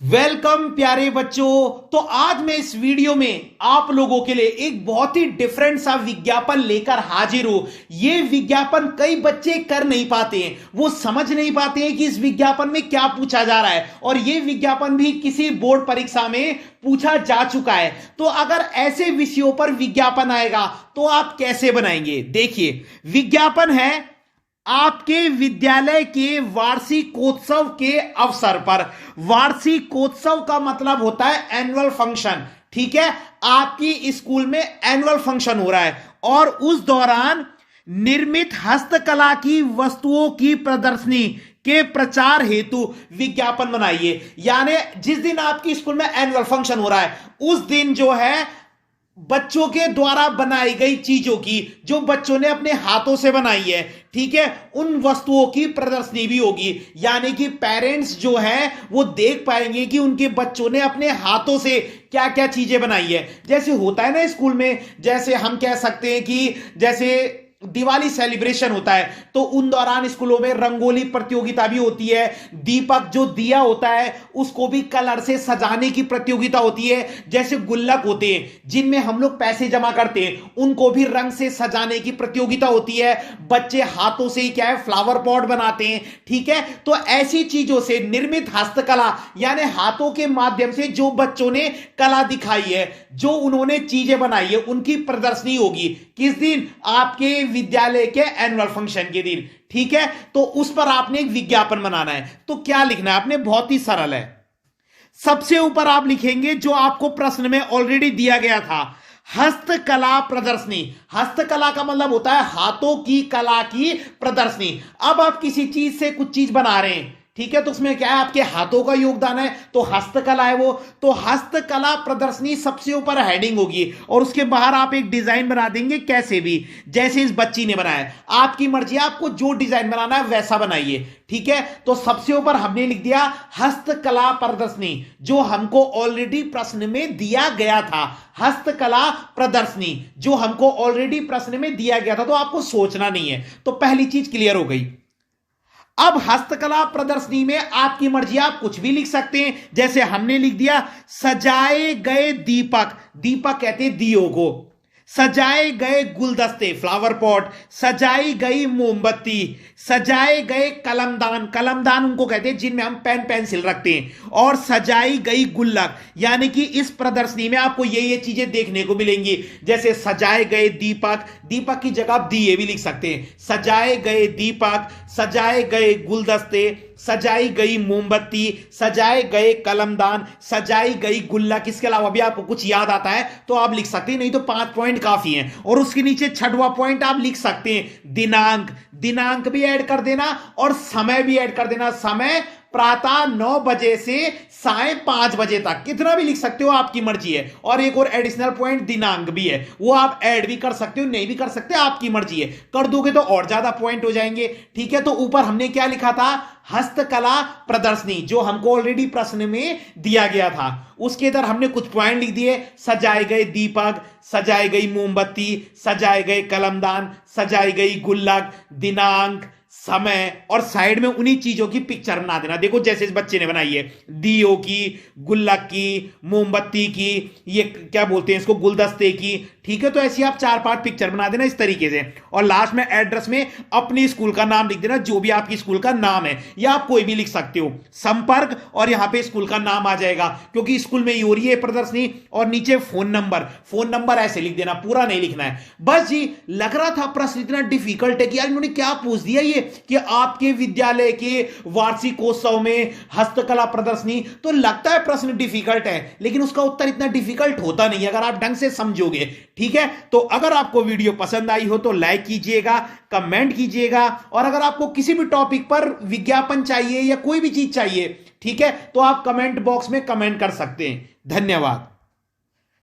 Welcome प्यारे बच्चों। तो आज मैं इस वीडियो में आप लोगों के लिए एक बहुत ही डिफरेंट सा विज्ञापन लेकर हाजिर हूं। यह विज्ञापन कई बच्चे कर नहीं पाते हैं, वो समझ नहीं पाते हैं कि इस विज्ञापन में क्या पूछा जा रहा है, और यह विज्ञापन भी किसी बोर्ड परीक्षा में पूछा जा चुका है। तो अगर ऐसे विषयों पर विज्ञापन आएगा तो आप कैसे बनाएंगे? देखिए, विज्ञापन है आपके विद्यालय के वार्षिकोत्सव के अवसर पर। वार्षिकोत्सव का मतलब होता है एनुअल फंक्शन। ठीक है, आपकी स्कूल में एनुअल फंक्शन हो रहा है और उस दौरान निर्मित हस्तकला की वस्तुओं की प्रदर्शनी के प्रचार हेतु विज्ञापन बनाइए। यानी जिस दिन आपकी स्कूल में एनुअल फंक्शन हो रहा है उस दिन जो है बच्चों के द्वारा बनाई गई चीजों की, जो बच्चों ने अपने हाथों से बनाई है, ठीक है, उन वस्तुओं की प्रदर्शनी भी होगी। यानी कि पेरेंट्स जो है वो देख पाएंगे कि उनके बच्चों ने अपने हाथों से क्या क्या चीजें बनाई है। जैसे होता है ना स्कूल में, जैसे हम कह सकते हैं कि जैसे दिवाली सेलिब्रेशन होता है तो उन दौरान स्कूलों में रंगोली प्रतियोगिता भी होती है। दीपक जो दिया होता है उसको भी कलर से सजाने की प्रतियोगिता होती है। जैसे गुल्लक होते हैं जिनमें हम लोग पैसे जमा करते हैं, उनको भी रंग से सजाने की प्रतियोगिता होती है। बच्चे हाथों से ही क्या है, फ्लावर पॉट बनाते हैं। ठीक है, तो ऐसी चीजों से निर्मित हस्तकला यानी हाथों के माध्यम से जो बच्चों ने कला दिखाई है, जो उन्होंने चीजें बनाई है, उनकी प्रदर्शनी होगी। किस दिन? आपके विद्यालय के एनुअल फंक्शन के दिन। ठीक है, तो उस पर आपने एक विज्ञापन बनाना है। तो क्या लिखना है आपने? बहुत ही सरल है। सबसे ऊपर आप लिखेंगे जो आपको प्रश्न में ऑलरेडी दिया गया था, हस्तकला प्रदर्शनी। हस्तकला का मतलब होता है हाथों की कला की प्रदर्शनी। अब आप किसी चीज से कुछ चीज बना रहे हैं, ठीक है, तो उसमें क्या है, आपके हाथों का योगदान है, तो हस्तकला है वो। तो हस्तकला प्रदर्शनी सबसे ऊपर हेडिंग होगी और उसके बाहर आप एक डिजाइन बना देंगे, कैसे भी, जैसे इस बच्ची ने बनाया। आपकी मर्जी, आपको जो डिजाइन बनाना है वैसा बनाइए। ठीक है, तो सबसे ऊपर हमने लिख दिया हस्तकला प्रदर्शनी, जो हमको ऑलरेडी प्रश्न में दिया गया था। हस्तकला प्रदर्शनी जो हमको ऑलरेडी प्रश्न में दिया गया था, तो आपको सोचना नहीं है। तो पहली चीज क्लियर हो गई। अब हस्तकला प्रदर्शनी में आपकी मर्जी, आप कुछ भी लिख सकते हैं। जैसे हमने लिख दिया सजाए गए दीपक, दीपक कहते हैं दियों को, सजाए गए गुलदस्ते फ्लावर पॉट, सजाई गई मोमबत्ती, सजाए गए कलमदान, कलमदान उनको कहते हैं जिनमें हम पेन पेंसिल रखते हैं, और सजाई गई गुल्लक। यानी कि इस प्रदर्शनी में आपको ये चीजें देखने को मिलेंगी। जैसे सजाए गए दीपक, दीपक की जगह आप दिए भी लिख सकते हैं। सजाए गए दीपक, सजाए गए गुलदस्ते, सजाई गई मोमबत्ती, सजाए गए कलमदान, सजाई गई गुल्लक। इसके अलावा भी आपको कुछ याद आता है तो आप लिख सकते हैं, नहीं तो 5 पॉइंट काफी हैं। और उसके नीचे 6वां पॉइंट आप लिख सकते हैं दिनांक, दिनांक भी ऐड कर देना और समय भी ऐड कर देना। समय प्रातः 9 बजे से साय 5 बजे तक, कितना भी लिख सकते हो, आपकी मर्जी है। और एक और एडिशनल पॉइंट दिनांक भी है, वो आप ऐड भी कर सकते हो, नहीं भी कर सकते, आपकी मर्जी है। कर दोगे तो और ज्यादा पॉइंट हो जाएंगे। ठीक है, तो ऊपर हमने क्या लिखा था? हस्तकला प्रदर्शनी, जो हमको ऑलरेडी प्रश्न में दिया गया था। उसके इधर हमने कुछ पॉइंट लिख दिए, सजाए गए दीपक, सजाई गई मोमबत्ती, सजाए गए कलमदान, सजाई गई गुल्लक, दिनांक, समय, और साइड में उन्हीं चीजों की पिक्चर बना देना। देखो जैसे इस बच्चे ने बनाई है, दियों की, गुल्लक की, मोमबत्ती की, ये क्या बोलते हैं इसको, गुलदस्ते की। ठीक है, तो ऐसी आप 4-5 पिक्चर बना देना इस तरीके से। और लास्ट में एड्रेस में अपनी स्कूल का नाम लिख देना, जो भी आपकी स्कूल का नाम है, या आप कोई भी लिख सकते हो, संपर्क, और यहां पे स्कूल का नाम आ जाएगा क्योंकि स्कूल में ही हो रही है प्रदर्शनी। और नीचे फोन नंबर, फोन नंबर ऐसे लिख देना, पूरा नहीं लिखना है। बस जी, लग रहा था प्रश्न इतना डिफिकल्ट है कि यार इन्होंने क्या पूछ दिया ये कि आपके विद्यालय के वार्षिकोत्सव में हस्तकला प्रदर्शनी। तो लगता है प्रश्न डिफिकल्ट है, लेकिन उसका उत्तर इतना डिफिकल्ट होता नहीं है अगर आप ढंग से समझोगे। ठीक है, तो अगर आपको वीडियो पसंद आई हो तो लाइक कीजिएगा, कमेंट कीजिएगा, और अगर आपको किसी भी टॉपिक पर विज्ञापन चाहिए या कोई भी चीज चाहिए, ठीक है, तो आप कमेंट बॉक्स में कमेंट कर सकते हैं। धन्यवाद।